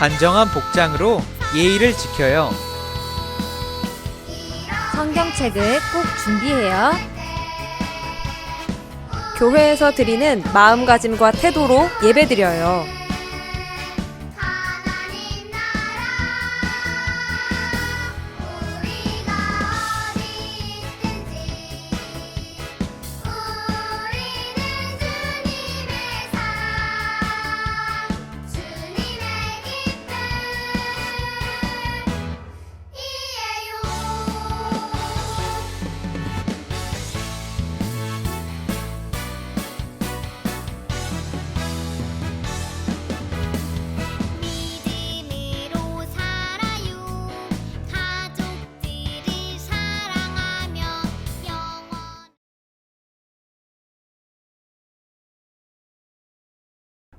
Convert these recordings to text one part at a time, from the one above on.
단정한 복장으로 예의를 지켜요. 성경책을 꼭 준비해요. 교회에서 드리는 마음가짐과 태도로 예배드려요.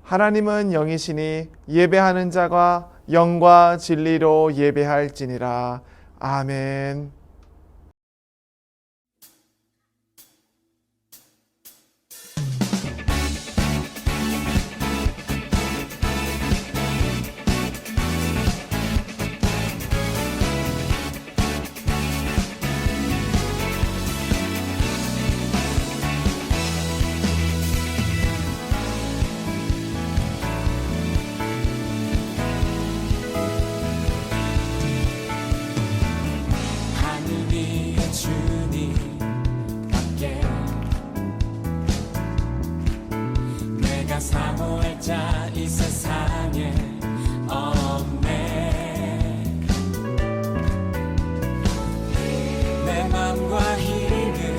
하나님은 영이시니 예배하는 자가 영과 진리로 예배할지니라. 아멘. 사모할 자 이 세상에 없네. 내 맘과 힘을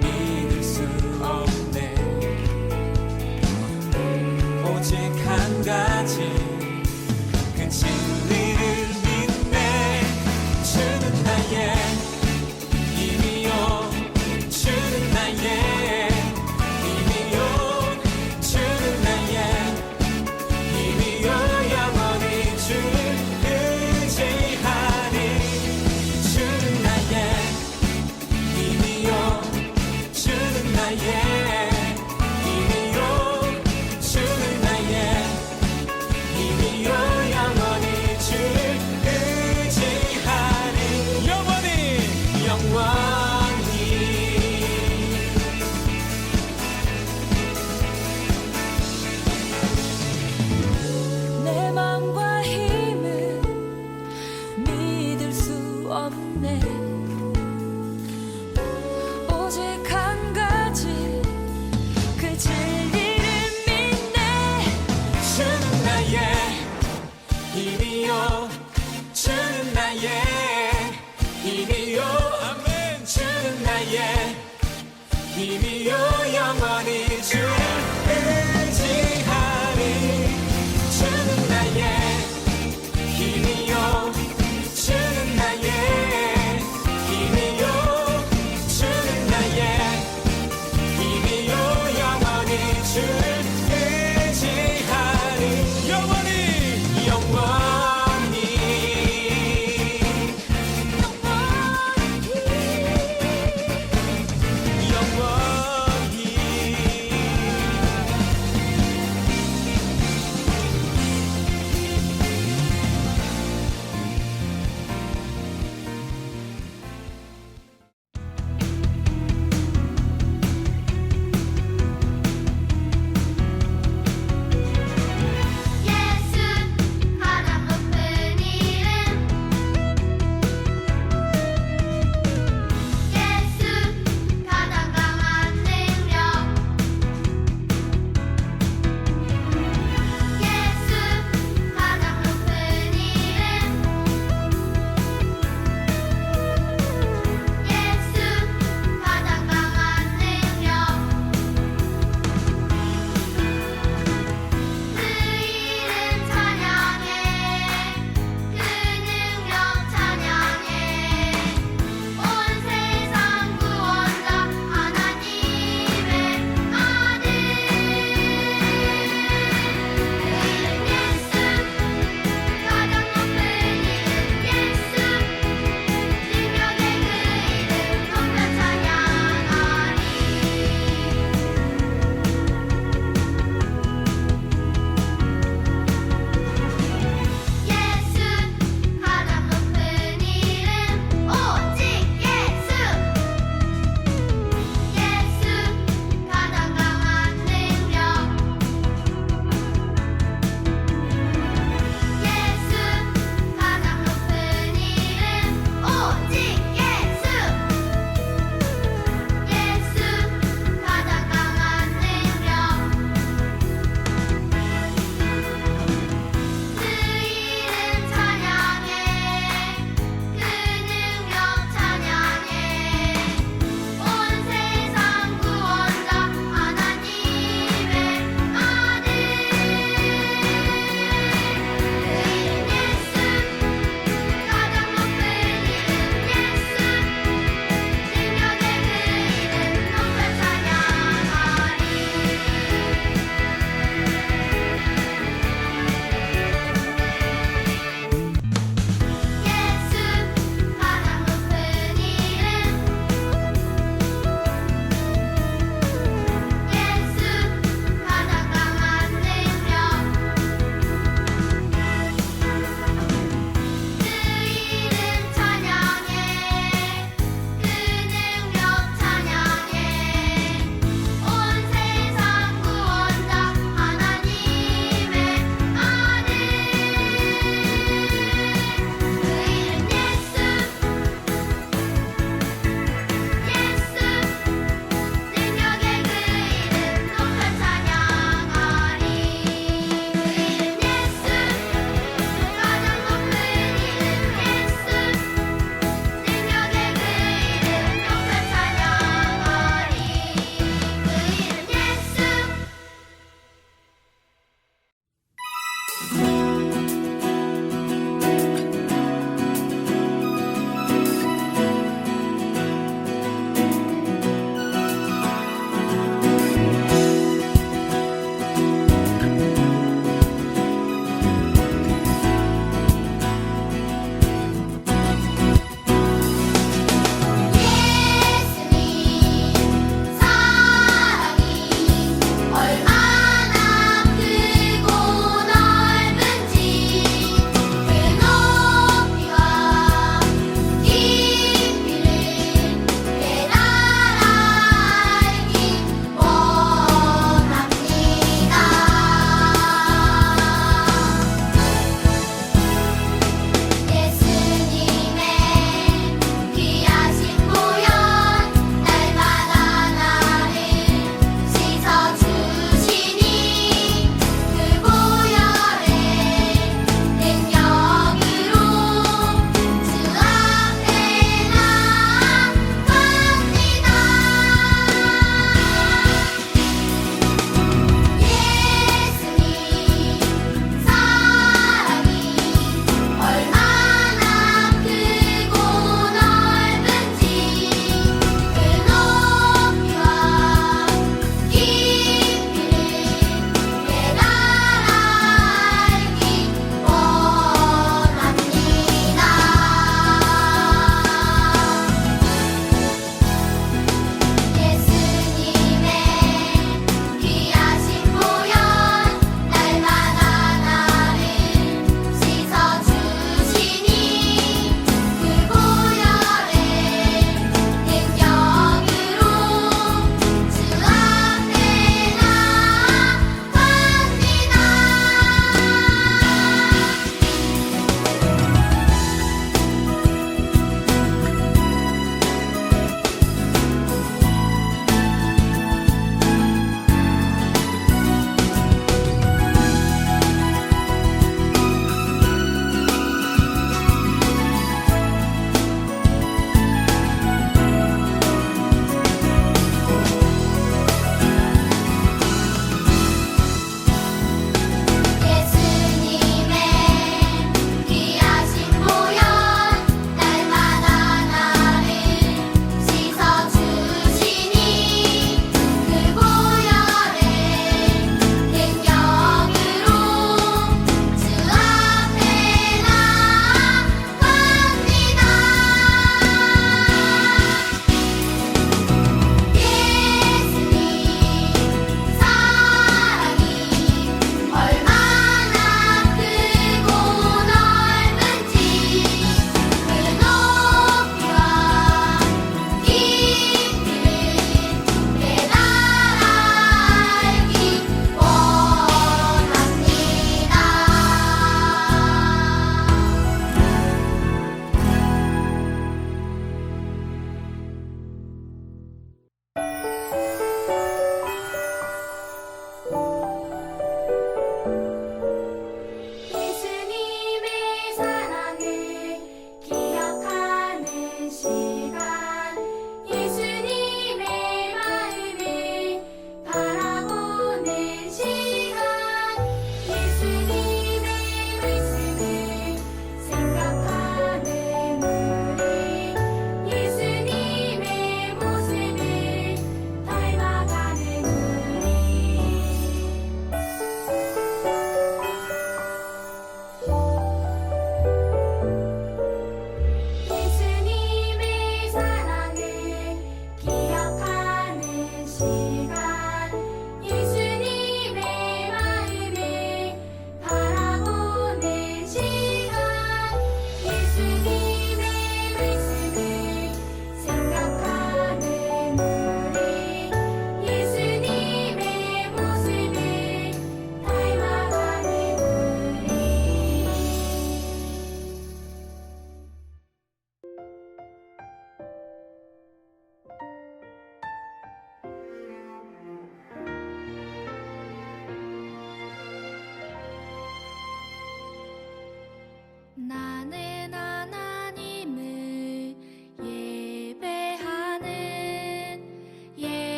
믿을 수 없네. 오직 한 가지 그 진리를 믿네. 주는 나의 힘이요, 주는 나의 힘이요 영원히 주를 의지하리. 주는 나의 힘이요, 주는 나의 힘이요, 주는 나의 힘이요 영원히 주를 의지하리. 영원히 영원히 영원히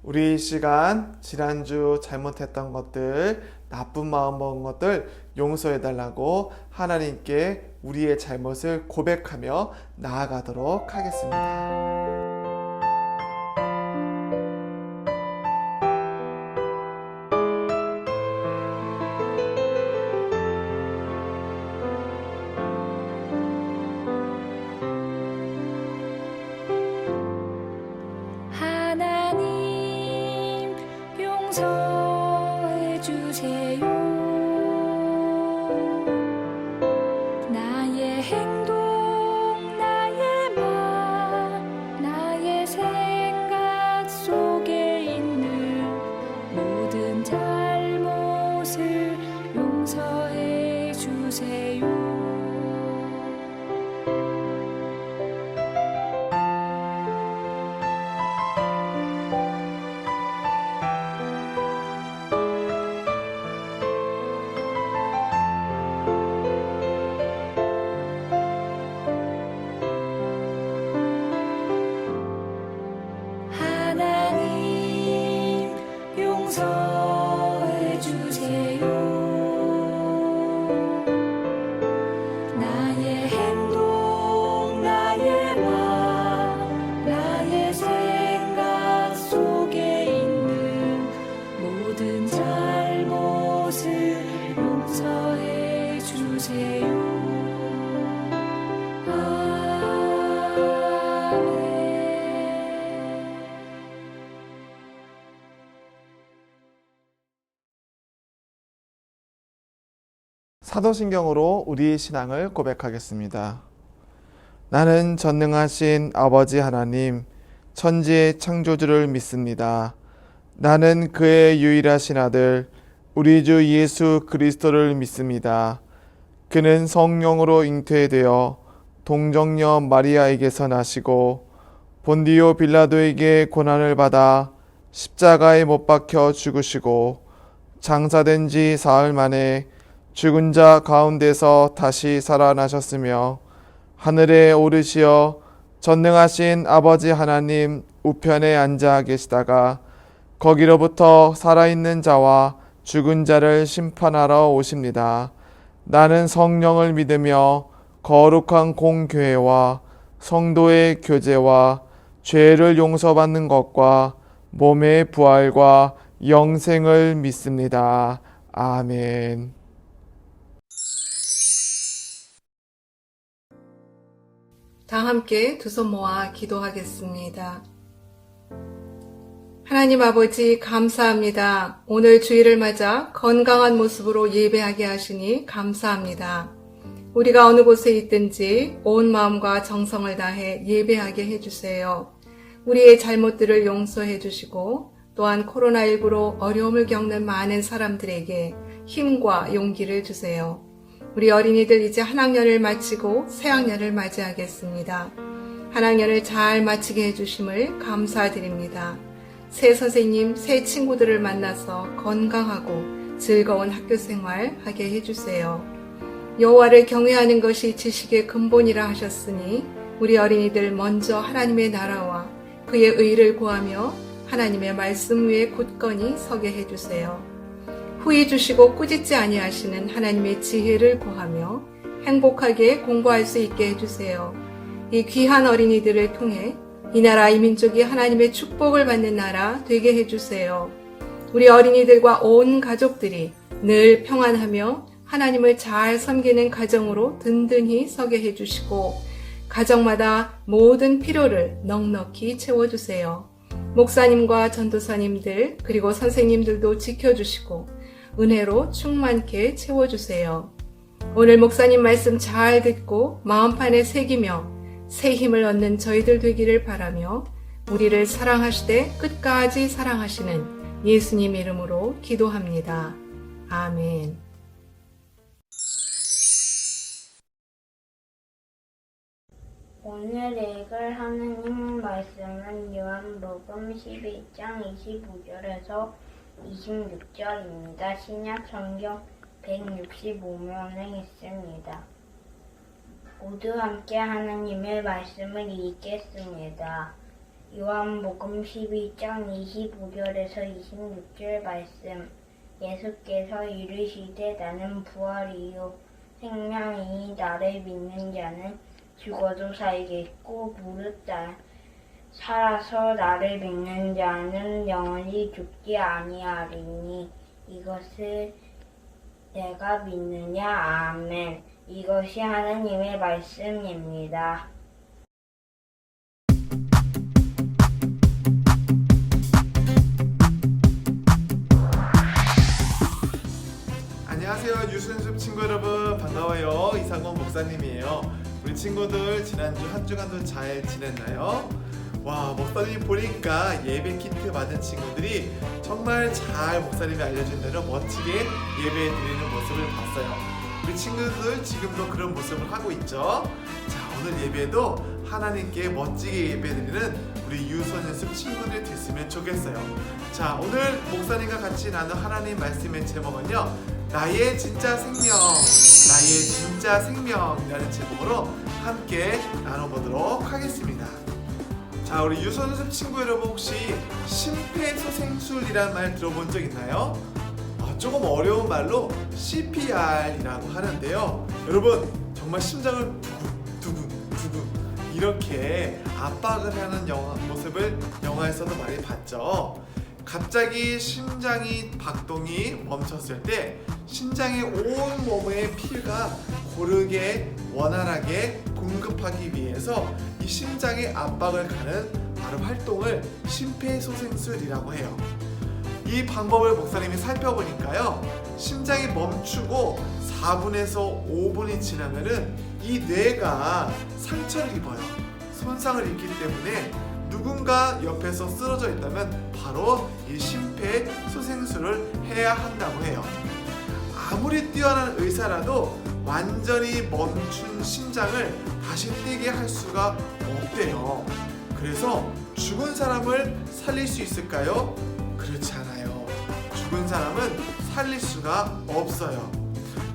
우리 이 시간 지난주 잘못했던 것들, 나쁜 마음 먹은 것들 용서해달라고 하나님께 우리의 잘못을 고백하며 나아가도록 하겠습니다. 하나님 용서해 주세요. 나의 행동, 나의 말, 나의 생각 속에 있는 모든 잘못을 용서해 주세요. 하나님 용서해 주세요. 나의 행동, 나의 말, 나의 생각 속에 있는 모든 잘못을 용서해 주세요. 사도신경으로 우리의 신앙을 고백하겠습니다. 나는 전능하신 아버지 하나님, 천지의 창조주를 믿습니다. 나는 그의 유일하신 아들, 우리 주 예수 그리스도를 믿습니다. 그는 성령으로 잉태되어 동정녀 마리아에게서 나시고 본디오 빌라도에게 고난을 받아 십자가에 못 박혀 죽으시고 장사된 지 사흘 만에 죽은 자 가운데서 다시 살아나셨으며 하늘에 오르시어 전능하신 아버지 하나님 우편에 앉아 계시다가 거기로부터 살아있는 자와 죽은 자를 심판하러 오십니다. 나는 성령을 믿으며 거룩한 공교회와 성도의 교제와 죄를 용서받는 것과 몸의 부활과 영생을 믿습니다. 아멘. 다 함께 두 손 모아 기도하겠습니다. 하나님 아버지 감사합니다. 오늘 주일을 맞아 건강한 모습으로 예배하게 하시니 감사합니다. 우리가 어느 곳에 있든지 온 마음과 정성을 다해 예배하게 해주세요. 우리의 잘못들을 용서해 주시고 또한 코로나19로 어려움을 겪는 많은 사람들에게 힘과 용기를 주세요. 우리 어린이들 이제 한 학년을 마치고 새 학년을 맞이하겠습니다. 한 학년을 잘 마치게 해주심을 감사드립니다. 새 선생님, 새 친구들을 만나서 건강하고 즐거운 학교 생활 하게 해주세요. 여호와를 경외하는 것이 지식의 근본이라 하셨으니 우리 어린이들 먼저 하나님의 나라와 그의 의를 구하며 하나님의 말씀 위에 굳건히 서게 해주세요. 후히 주시고 꾸짖지 아니하시는 하나님의 지혜를 구하며 행복하게 공부할 수 있게 해주세요. 이 귀한 어린이들을 통해 이 나라 이 민족이 하나님의 축복을 받는 나라 되게 해주세요. 우리 어린이들과 온 가족들이 늘 평안하며 하나님을 잘 섬기는 가정으로 든든히 서게 해주시고 가정마다 모든 필요를 넉넉히 채워주세요. 목사님과 전도사님들 그리고 선생님들도 지켜주시고 은혜로 충만케 채워주세요. 오늘 목사님 말씀 잘 듣고 마음판에 새기며 새 힘을 얻는 저희들 되기를 바라며 우리를 사랑하시되 끝까지 사랑하시는 예수님 이름으로 기도합니다. 아멘. 오늘 읽을 하느님 말씀은 요한복음 12장 25절에서 26절입니다. 신약 성경 165면에 있습니다. 모두 함께 하느님의 말씀을 읽겠습니다. 요한복음 12장 25절에서 26절 말씀. 예수께서 이르시되 나는 부활이요 생명이니 나를 믿는 자는 죽어도 살겠고 무릇 살아서 나를 믿는 자는 영원히 죽지 아니하리니 이것을 내가 믿느냐? 아멘. 이것이 하나님의 말씀입니다. 안녕하세요, 유순습 친구 여러분, 반가워요. 이상원 목사님이에요. 우리 친구들 지난주 한 주간도 잘 지냈나요? 와, 목사님이 보니까 예배 키트 받은 친구들이 정말 잘 목사님이 알려준 대로 멋지게 예배 드리는 모습을 봤어요. 우리 친구들 지금도 그런 모습을 하고 있죠? 자, 오늘 예배도 하나님께 멋지게 예배 드리는 우리 유선연습 친구들이 됐으면 좋겠어요. 자, 오늘 목사님과 같이 나눈 하나님 말씀의 제목은요, 나의 진짜 생명, 나의 진짜 생명이라는 제목으로 함께 나눠보도록 하겠습니다. 자, 우리 유선연습 친구 여러분, 혹시 심폐소생술이라는 말 들어본 적 있나요? 조금 어려운 말로 CPR이라고 하는데요. 여러분, 정말 심장을 두근두근 이렇게 압박을 하는 모습을 영화에서도 많이 봤죠. 갑자기 심장이 박동이 멈췄을 때 심장의 온 몸의 피가 고르게 원활하게 공급하기 위해서 이 심장의 압박을 가는 바로 활동을 심폐소생술이라고 해요. 이 방법을 목사님이 살펴보니까요, 심장이 멈추고 4분에서 5분이 지나면은 이 뇌가 상처를 입어요. 손상을 입기 때문에 누군가 옆에서 쓰러져 있다면 바로 이 심폐소생술을 해야 한다고 해요. 아무리 뛰어난 의사라도 완전히 멈춘 심장을 다시 뛰게 할 수가 없대요. 그래서 죽은 사람을 살릴 수 있을까요? 그렇지 않아요. 죽은 사람은 살릴 수가 없어요.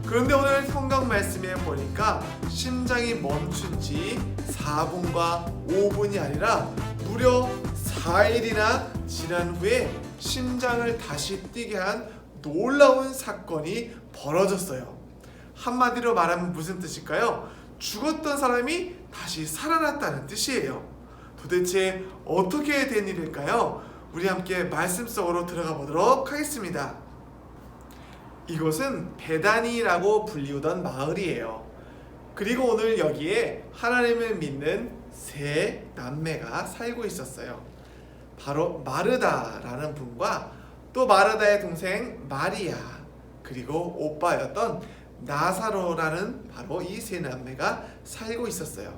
그런데 오늘 성경 말씀에 보니까 심장이 멈춘 지 4분과 5분이 아니라 무려 4일이나 지난 후에 심장을 다시 뛰게 한 놀라운 사건이 벌어졌어요. 한마디로 말하면 무슨 뜻일까요? 죽었던 사람이 다시 살아났다는 뜻이에요. 도대체 어떻게 된 일일까요? 우리 함께 말씀 속으로 들어가 보도록 하겠습니다. 이곳은 베다니라고 불리우던 마을이에요. 그리고 오늘 여기에 하나님을 믿는 세 남매가 살고 있었어요. 바로 마르다라는 분과 또 마르다의 동생 마리아, 그리고 오빠였던 나사로라는 바로 이 세 남매가 살고 있었어요.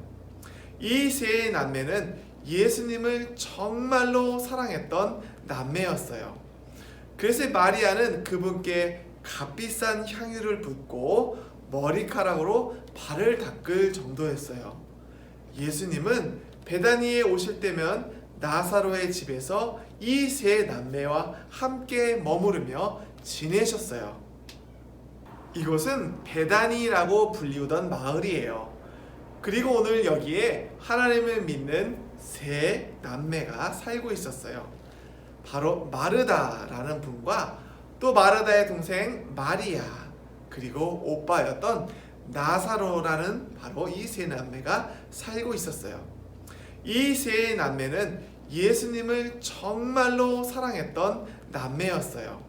이 세 남매는 예수님을 정말로 사랑했던 남매였어요. 그래서 마리아는 그분께 값비싼 향유를 붓고 머리카락으로 발을 닦을 정도였어요. 예수님은 베다니에 오실 때면 나사로의 집에서 이 세 남매와 함께 머무르며 지내셨어요. 이곳은 베다니라고 불리우던 마을이에요. 그리고 오늘 여기에 하나님을 믿는 세 남매가 살고 있었어요. 바로 마르다라는 분과 또 마르다의 동생 마리아, 그리고 오빠였던 나사로라는 바로 이 세 남매가 살고 있었어요. 이 세 남매는 예수님을 정말로 사랑했던 남매였어요.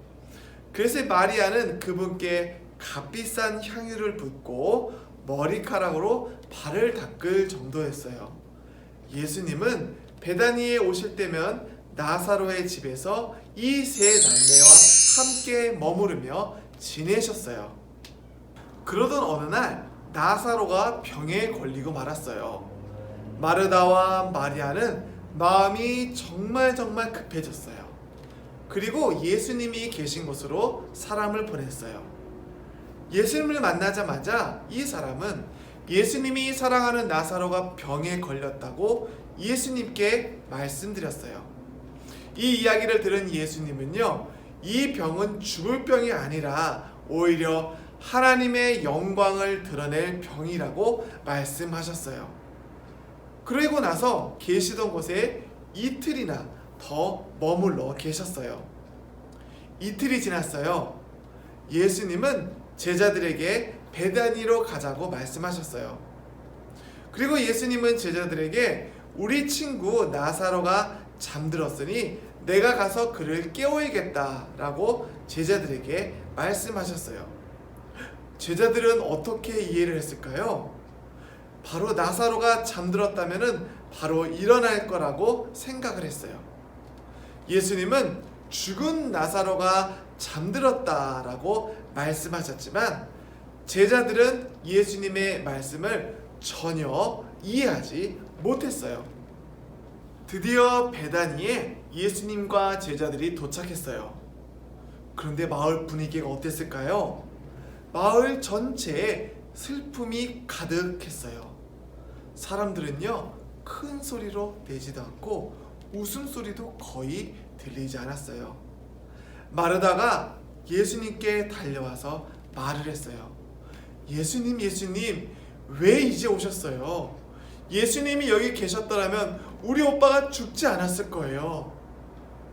그래서 마리아는 그분께 값비싼 향유를 붓고 머리카락으로 발을 닦을 정도였어요. 예수님은 베다니에 오실 때면 나사로의 집에서 이 세 남매와 함께 머무르며 지내셨어요. 그러던 어느 날 나사로가 병에 걸리고 말았어요. 마르다와 마리아는 마음이 정말 급해졌어요. 그리고 예수님이 계신 곳으로 사람을 보냈어요. 예수님을 만나자마자 이 사람은 예수님이 사랑하는 나사로가 병에 걸렸다고 예수님께 말씀드렸어요. 이 이야기를 들은 예수님은요, 이 병은 죽을 병이 아니라 오히려 하나님의 영광을 드러낼 병이라고 말씀하셨어요. 그리고 나서 계시던 곳에 이틀이나 더 머물러 계셨어요. 이틀이 지났어요. 예수님은 제자들에게 베다니로 가자고 말씀하셨어요. 그리고 예수님은 제자들에게 우리 친구 나사로가 잠들었으니 내가 가서 그를 깨워야겠다라고 제자들에게 말씀하셨어요. 제자들은 어떻게 이해를 했을까요? 바로 나사로가 잠들었다면은 바로 일어날 거라고 생각을 했어요. 예수님은 죽은 나사로가 잠들었다라고 말씀하셨지만 제자들은 예수님의 말씀을 전혀 이해하지 못했어요. 드디어 베다니에 예수님과 제자들이 도착했어요. 그런데 마을 분위기가 어땠을까요? 마을 전체에 슬픔이 가득했어요. 사람들은요, 큰 소리로 내지도 않고 웃음소리도 거의 들리지 않았어요. 마르다가 예수님께 달려와서 말을 했어요. 예수님, 왜 이제 오셨어요? 예수님이 여기 계셨더라면 우리 오빠가 죽지 않았을 거예요.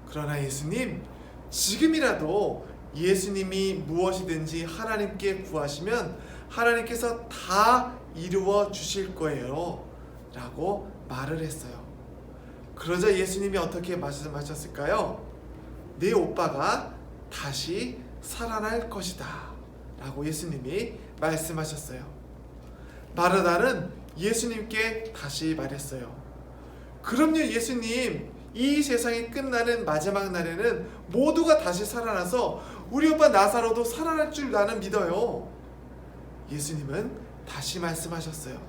그러나 예수님, 지금이라도 예수님이 무엇이든지 하나님께 구하시면 하나님께서 다 이루어 주실 거예요 라고 말을 했어요. 그러자 예수님이 어떻게 말씀하셨을까요? 내 오빠가 다시 살아날 것이다 라고 예수님이 말씀하셨어요. 마르다는 예수님께 다시 말했어요. 그럼요 예수님, 이 세상이 끝나는 마지막 날에는 모두가 다시 살아나서 우리 오빠 나사로도 살아날 줄 나는 믿어요. 예수님은 다시 말씀하셨어요.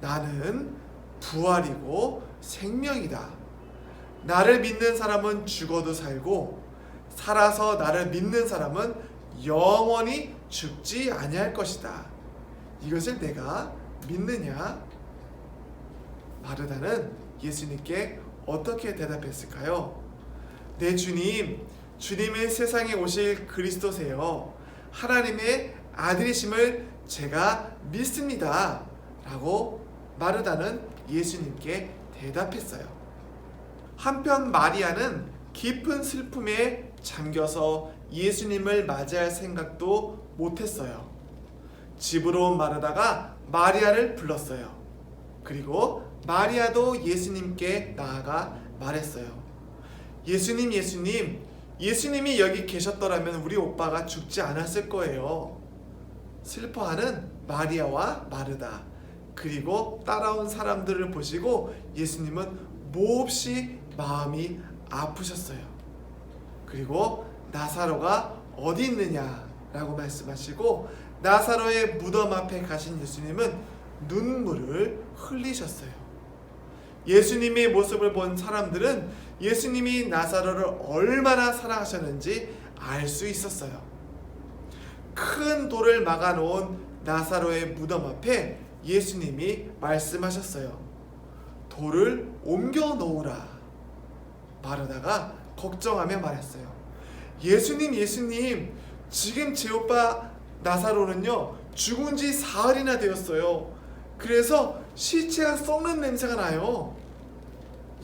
나는 부활이고 생명이다. 나를 믿는 사람은 죽어도 살고 살아서 나를 믿는 사람은 영원히 죽지 아니할 것이다. 이것을 내가 믿느냐? 마르다는 예수님께 어떻게 대답했을까요? 네 주님, 주님은 세상에 오실 그리스도세요. 하나님의 아들이심을 제가 믿습니다 라고 마르다는 예수님께 대답했어요. 한편 마리아는 깊은 슬픔에 잠겨서 예수님을 맞이할 생각도 못했어요. 집으로 온 마르다가 마리아를 불렀어요. 그리고 마리아도 예수님께 나아가 말했어요. 예수님이 여기 계셨더라면 우리 오빠가 죽지 않았을 거예요. 슬퍼하는 마리아와 마르다 그리고 따라온 사람들을 보시고 예수님은 몹시 마음이 아프셨어요. 그리고 나사로가 어디 있느냐라고 말씀하시고 나사로의 무덤 앞에 가신 예수님은 눈물을 흘리셨어요. 예수님의 모습을 본 사람들은 예수님이 나사로를 얼마나 사랑하셨는지 알 수 있었어요. 큰 돌을 막아놓은 나사로의 무덤 앞에 예수님이 말씀하셨어요. 돌을 옮겨 놓으라. 마르다가 걱정하며 말했어요. 예수님, 지금 제 오빠 나사로는요 죽은 지 사흘이나 되었어요. 그래서 시체가 썩는 냄새가 나요.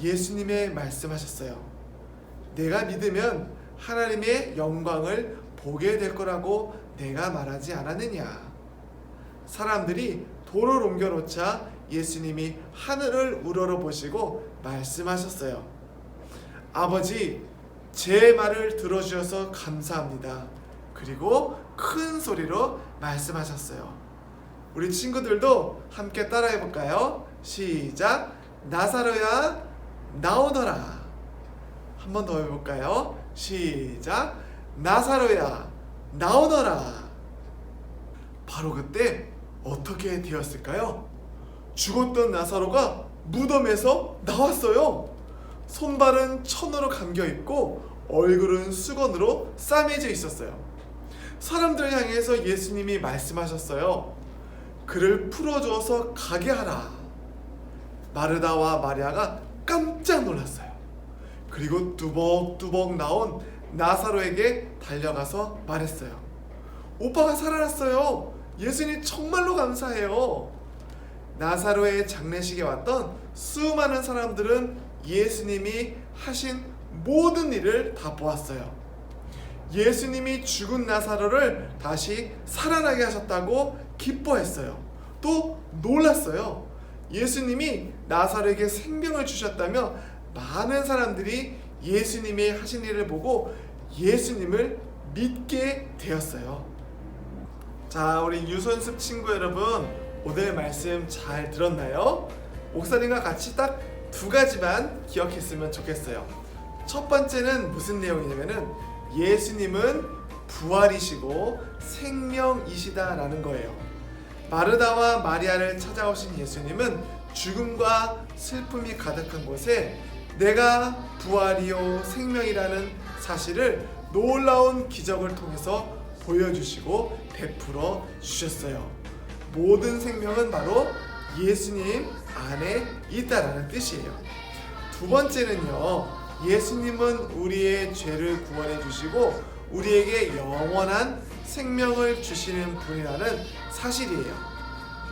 예수님의 말씀하셨어요. 내가 믿으면 하나님의 영광을 보게 될 거라고 내가 말하지 않았느냐. 사람들이 돌을 옮겨놓자 예수님이 하늘을 우러러보시고 말씀하셨어요. 아버지, 제 말을 들어주셔서 감사합니다. 그리고 큰 소리로 말씀하셨어요. 우리 친구들도 함께 따라해 볼까요? 시작. 나사로야 나오너라. 한 번 더 해볼까요? 시작. 나사로야 나오너라. 바로 그때 어떻게 되었을까요? 죽었던 나사로가 무덤에서 나왔어요. 손발은 천으로 감겨있고 얼굴은 수건으로 싸매져 있었어요. 사람들을 향해서 예수님이 말씀하셨어요. 그를 풀어주어서 가게 하라. 마르다와 마리아가 깜짝 놀랐어요. 그리고 뚜벅뚜벅 나온 나사로에게 달려가서 말했어요. 오빠가 살아났어요. 예수님 정말로 감사해요. 나사로의 장례식에 왔던 수많은 사람들은 예수님이 하신 모든 일을 다 보았어요. 예수님이 죽은 나사로를 다시 살아나게 하셨다고 기뻐했어요. 또 놀랐어요. 예수님이 나사로에게 생명을 주셨다며 많은 사람들이 예수님이 하신 일을 보고 예수님을 믿게 되었어요. 자, 우리 유선습 친구 여러분, 오늘 말씀 잘 들었나요? 목사님과 같이 딱 2가지만 기억했으면 좋겠어요. 첫 번째는 무슨 내용이냐면은 예수님은 부활이시고 생명이시다라는 거예요. 마르다와 마리아를 찾아오신 예수님은 죽음과 슬픔이 가득한 곳에 내가 부활이요 생명이라는 사실을 놀라운 기적을 통해서 보여주시고 베풀어 주셨어요. 모든 생명은 바로 예수님 안에 있다라는 뜻이에요. 두 번째는요, 예수님은 우리의 죄를 구원해 주시고 우리에게 영원한 생명을 주시는 분이라는 사실이에요.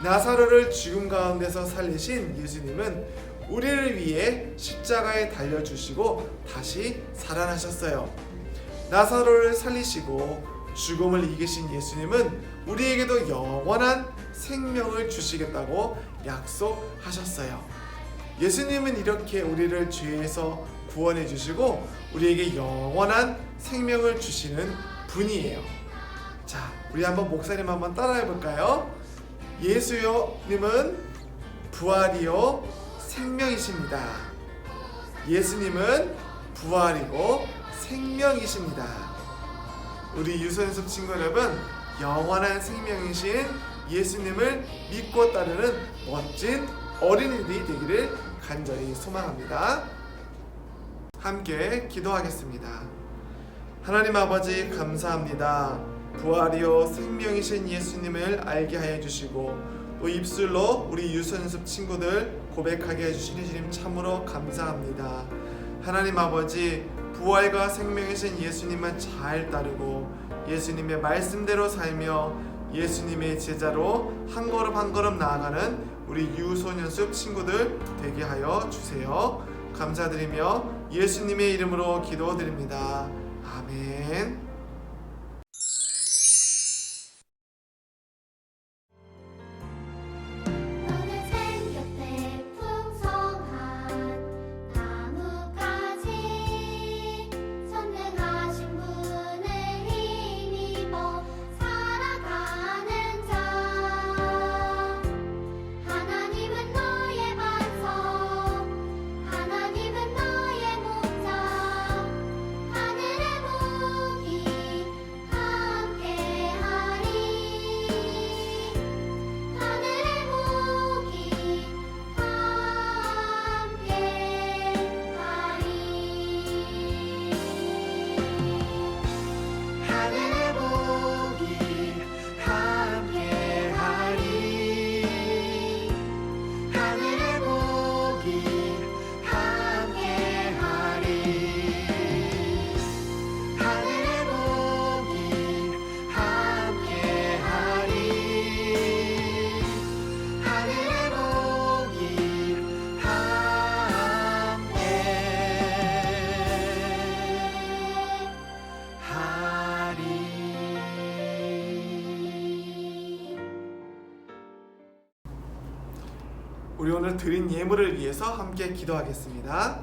나사로를 죽음 가운데서 살리신 예수님은 우리를 위해 십자가에 달려 주시고 다시 살아나셨어요. 나사로를 살리시고 죽음을 이기신 예수님은 우리에게도 영원한 생명을 주시겠다고 약속하셨어요. 예수님은 이렇게 우리를 죄에서 구원해 주시고 우리에게 영원한 생명을 주시는 분이에요. 자, 우리 한번 목사님 한번 따라해 볼까요? 예수님은 부활이요 생명이십니다. 예수님은 부활이고 생명이십니다. 우리 유선습 친구 여러분, 영원한 생명이신 예수님을 믿고 따르는 멋진 어린이들이 되기를 간절히 소망합니다. 함께 기도하겠습니다. 하나님 아버지 감사합니다. 부활이요 생명이신 예수님을 알게 하여 주시고 또 입술로 우리 유선습 친구들 고백하게 해주신 예수님 참으로 감사합니다. 하나님 아버지, 부활과 생명이신 예수님만 잘 따르고 예수님의 말씀대로 살며 예수님의 제자로 한 걸음 한 걸음 나아가는 우리 유소년습 친구들 되게 하여 주세요. 감사드리며 예수님의 이름으로 기도드립니다. 아멘. 우리 오늘 드린 예물을 위해서 함께 기도하겠습니다.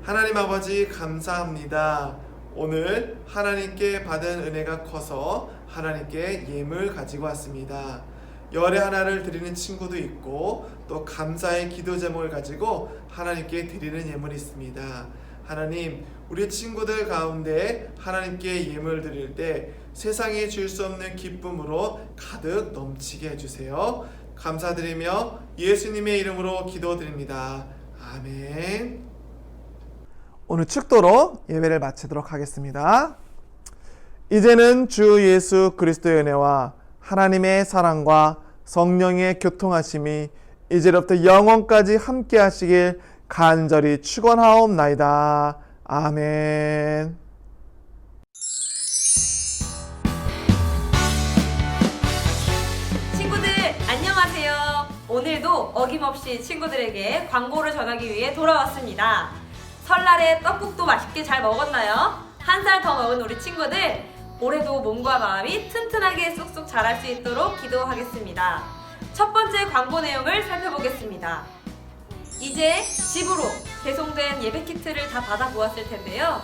하나님 아버지 감사합니다. 오늘 하나님께 받은 은혜가 커서 하나님께 예물 가지고 왔습니다. 열의 하나를 드리는 친구도 있고 또 감사의 기도 제목을 가지고 하나님께 드리는 예물이 있습니다. 하나님, 우리 친구들 가운데 하나님께 예물 드릴 때 세상에 줄 수 없는 기쁨으로 가득 넘치게 해주세요. 감사드리며 예수님의 이름으로 기도드립니다. 아멘. 오늘 축도로 예배를 마치도록 하겠습니다. 이제는 주 예수 그리스도의 은혜와 하나님의 사랑과 성령의 교통하심이 이제로부터 영원까지 함께 하시길 간절히 축원하옵나이다. 아멘. 친구들 안녕하세요. 오늘도 어김없이 친구들에게 광고를 전하기 위해 돌아왔습니다. 설날에 떡국도 맛있게 잘 먹었나요? 한 살 더 먹은 우리 친구들, 올해도 몸과 마음이 튼튼하게 쑥쑥 자랄 수 있도록 기도하겠습니다. 첫 번째 광고 내용을 살펴보겠습니다. 이제 집으로 배송된 예배 키트를 다 받아보았을 텐데요.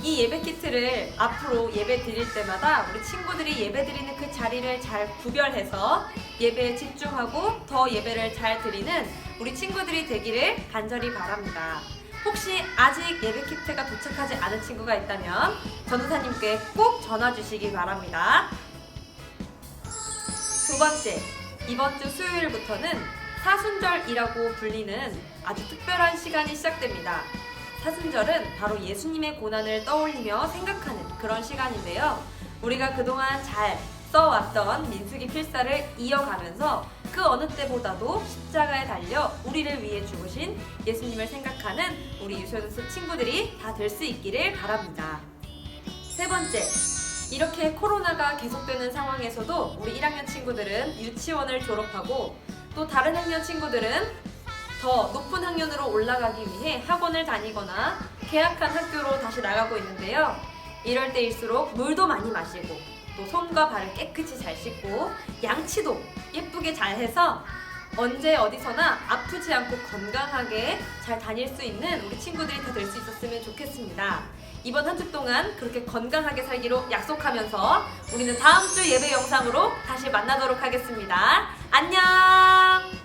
이 예배 키트를 앞으로 예배 드릴 때마다 우리 친구들이 예배 드리는 그 자리를 잘 구별해서 예배에 집중하고 더 예배를 잘 드리는 우리 친구들이 되기를 간절히 바랍니다. 혹시 아직 예배 키트가 도착하지 않은 친구가 있다면 전도사님께 꼭 전화 주시기 바랍니다. 두 번째, 이번 주 수요일부터는 사순절이라고 불리는 아주 특별한 시간이 시작됩니다. 사순절은 바로 예수님의 고난을 떠올리며 생각하는 그런 시간인데요. 우리가 그동안 잘 써왔던 민수기 필사를 이어가면서 그 어느 때보다도 십자가에 달려 우리를 위해 죽으신 예수님을 생각하는 우리 유소연수 친구들이 다 될 수 있기를 바랍니다. 세 번째, 이렇게 코로나가 계속되는 상황에서도 우리 1학년 친구들은 유치원을 졸업하고 또 다른 학년 친구들은 더 높은 학년으로 올라가기 위해 학원을 다니거나 개학한 학교로 다시 나가고 있는데요. 이럴 때일수록 물도 많이 마시고 또 손과 발을 깨끗이 잘 씻고 양치도 예쁘게 잘 해서 언제 어디서나 아프지 않고 건강하게 잘 다닐 수 있는 우리 친구들이 다 될 수 있었으면 좋겠습니다. 이번 한 주 동안 그렇게 건강하게 살기로 약속하면서 우리는 다음 주 예배 영상으로 다시 만나도록 하겠습니다. 안녕!